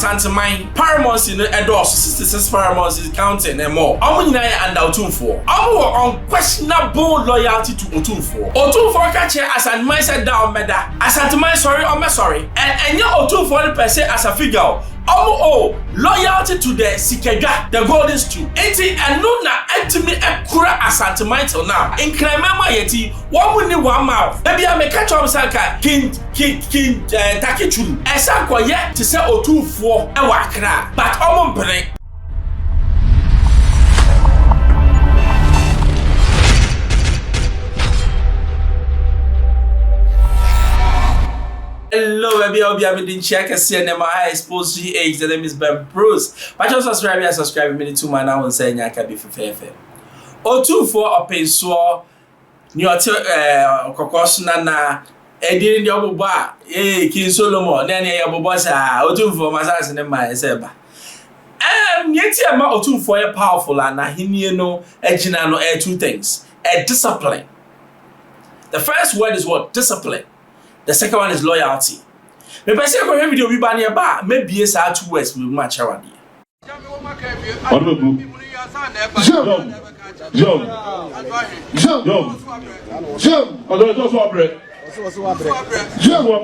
Asanteman, paramount in the Edos, 66 paramount is counting and more. Omunina and Otumfour. Our unquestionable loyalty to Otumfour. Otumfour catch as a mindset down meda. Asanteman sorry or sorry. And your Otumfour per se as a figure. Loyalty to the Sikeja, the golden stew. Eti and na entimi Accra Asanteman till now. In Kremama yeti, one winning 1 mouth. Maybe I may catch up Sanka, King Tackie Tsuru. Esanko yet to say Otumfour and Accra. But break. Hello, baby. I'll be having check and see them. I Xposed GH. The name is Ben Bruce. But just subscribe me to my now and say I can be fair. Otumfour open so new kokosna na edin your boba King Solomon then your boba sa Otumfour masas ne ma seba yeti ama Otumfour powerful and hini no ejina no two things discipline. The first word is what? Discipline. The second one is loyalty. Me person ko video bi ba ne ba maybe say 2 words we match around here. Jump.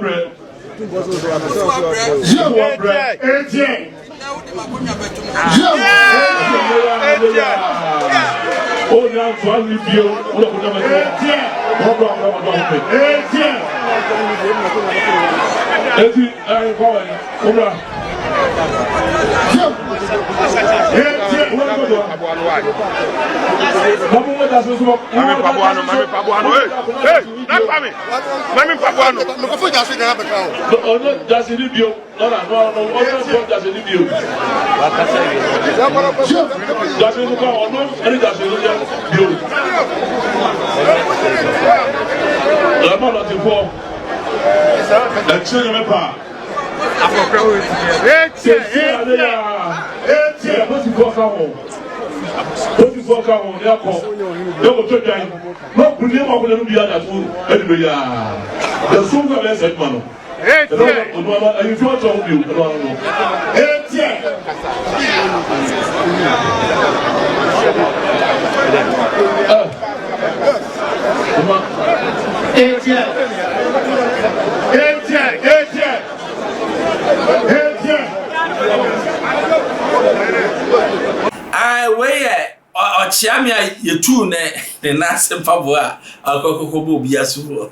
I wear or Chiamia, you two the Nasim Pabua, Alcoco Biasu.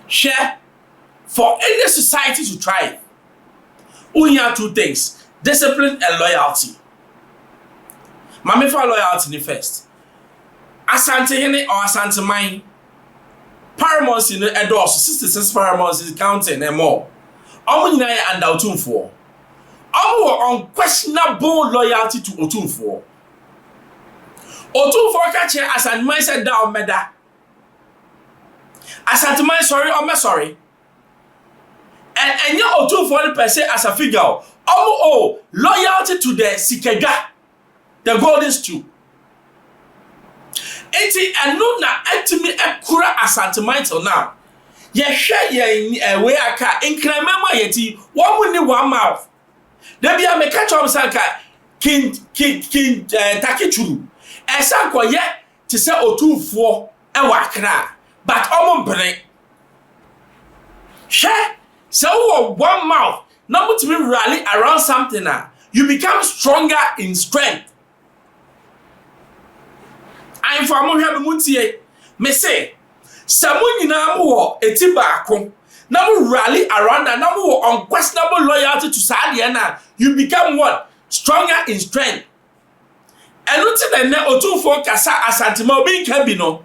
Share for any society to thrive. We have 2 things: discipline and loyalty. Mami for loyalty first. Asante Hene or Asanteman, paramount in the Edos, 66 paramount is counting and more. Omunina and Otumfour. Our unquestionable loyalty to Otumfour. Otumfour catch as a mindset down meda. Asanteman sorry or sorry. And your Otumfour per se as a figure. Loyalty to the Sikeja, the golden stew. Eti and na entimi Accra Asanteman till now. Ye share ye way aka in Kremama yeti, one winning 1 mouth. Debi a me catch up Sanka, King Tackie Tsuru. Esanko yet to say Otumfour and Accra. But break. Share so 1 mouth. Not to be rally around something now. You become stronger in strength. I'm from Muntie. Me say, someone in our etiba. Now rally around and now unquestionable loyalty to Sadiana. You become what? Stronger in strength. And not in the Otumfour Kasa Asanteman Obi Kabino.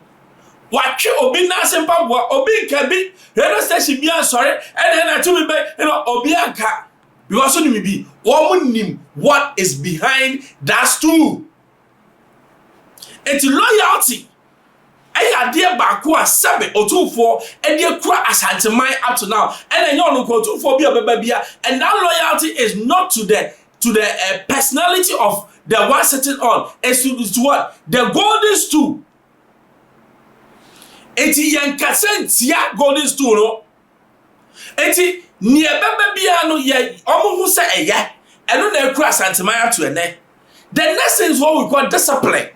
What you Obi Nasimpa Obi Kabi, radio station be sorry, and then I told me, Obi Anka. Because only be woman what is behind that stool. It's loyalty. I dear Bakua Sabe Otumfour and dear Kra Asanteman up to now. And then you know Otumfour be a baby. And that loyalty is not to the personality of the one sitting on. It's to what? The golden stool. Eti yankasent ya golden stool no. Eti Near Baba Biano, ye almost say a ya, and no ne cross Santimaya to a neck. The next is what we call discipline.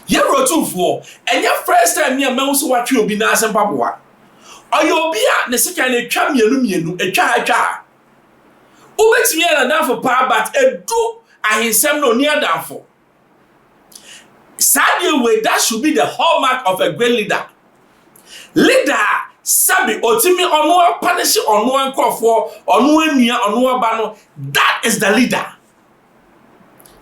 Ye Otumfour, and your first time near Mouse what you'll be nice and Papua. Or you'll be at the second a champion, a child. Ubet me and down for power, but a do I his no near down for. Sadly, way that should be the hallmark of a great leader. Leader, Sabi, Otimi, or no punish or no one call for, or no near or no bano. That is the leader.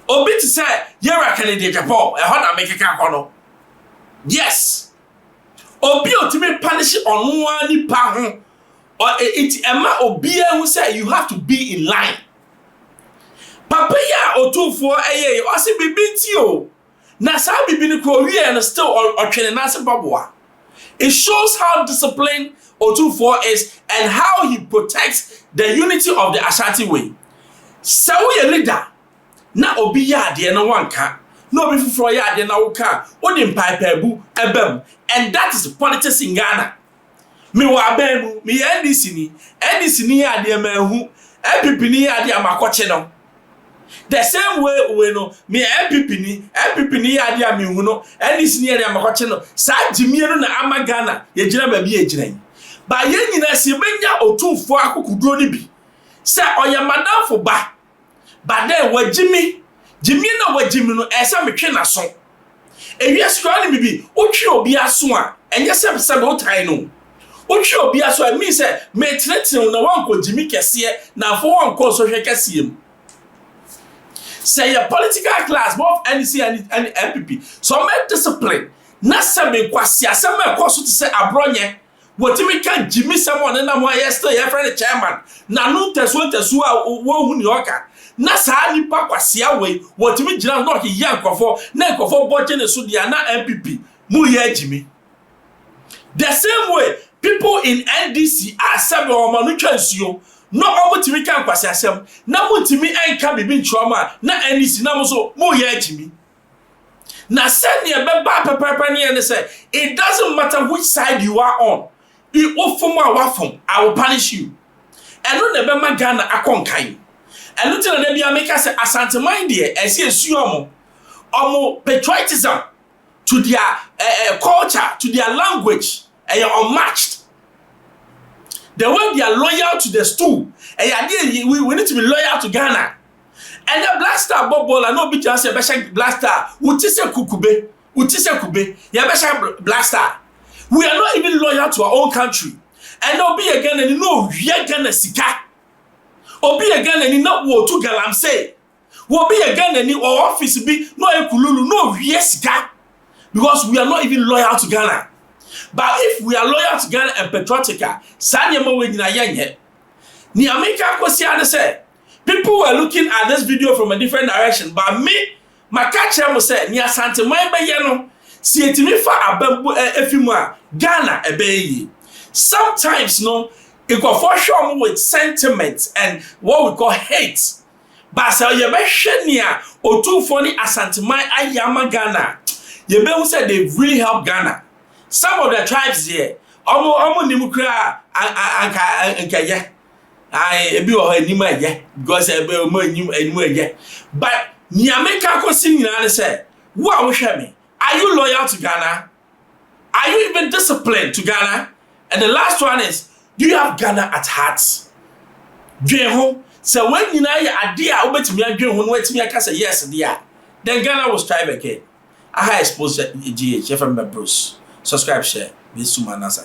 Obi to say, Yera Kennedy Japan, a hot American corner. Yes. Obi Otimi punish or no one pound. Or it Emma Obia who say you have to be in line. Papa ya Otumfour eye Osei bibintio. Na sa bibini ko wi and still or twene na se babwa. It shows how disciplined Otumfour is and how he protects the unity of the Ashanti way. So we leader. Na obi ya de na wanka. No obi fufuro ya de na woka. Odi mpaipa bu ebem. And that is politics in Ghana. Me wa bemu me NDC ni ade mahu MPP ni ade amakoche no the same way we no me MPP ni ade amehu no NDC ni ade amakoche no sa jimie no na amagana ye gina ba bi ye gina ba ye nyina se benya Otumfour akokuduro ni bi se oyamadafo ba den wa jimi na wa jimi no esa metwe na so ewiase kwa ni bibi otwe obi aso a enye se be otai no Ochi obi aso I mean say me tretin na wanko jimi kese na fo wanko so hwe kese em. Say your political class both NDC and MPP so make discipline na sebe kwasi asema ekoso to say abronye wotimi kan jimi someone na mo yesterday your friend chairman na no tesu a wo hu ni oka na sa nipa kwasi awe wotimi gina no ke yankofo na nkofo boje ne so dia na MPP mu ye jimi. The same way people in NDC are sabi o manu twansuo no omutimi kan kwase asem na mutimi enka bibi nchoma na NDC na mo so mo ye agimi na send ne beba pepepe ne say it doesn't matter which side you are on you ofom a wafom I will punish you eno ne be magana akonkan eno tell na bia make say asante mind there ese esu omo patriotism to their culture to their language and you're unmatched. The way they are loyal to the stool, and we need to be loyal to Ghana. And the Black Star Bobo, I know just a special Black Star, Utise Kube, Yabasha Black Star. We are not even loyal to our own country. And no be again and no Yagana Sika. Or be again and not war to Galam say. Will be again and our office be no Ekululu, no Yesika. Because we are not even loyal to Ghana. But if we are loyal to Ghana and patriotica, Sanyama we na yenye. Ni America kwesi say people were looking at this video from a different direction. But me, my catcher must say, ni asante man be yeno. Si etimi fa abambu efimu Ghana ebeye. Sometimes no, it go for sure with sentiments and what we call hate. But say you be hwenia Otumfour ni asante man ayama Ghana. You be who said they really help Ghana. Some of the tribes here, omo nimukra anka ye. Ebi o enima ye because ebi o mo enima ye. But ni America ko sin nyina say, "Wo a wo hwe me, are you loyal to Ghana? Are you even disciplined to Ghana?" And the last one is, do you have Ghana at heart? Dwen ho, so when nyina ye ade a obetimi adwen ho no wetimi aka say yes dia, then Ghana will strive again. I Xposed GH FM Bruce. Subscribe, share. Be Suma Nasa.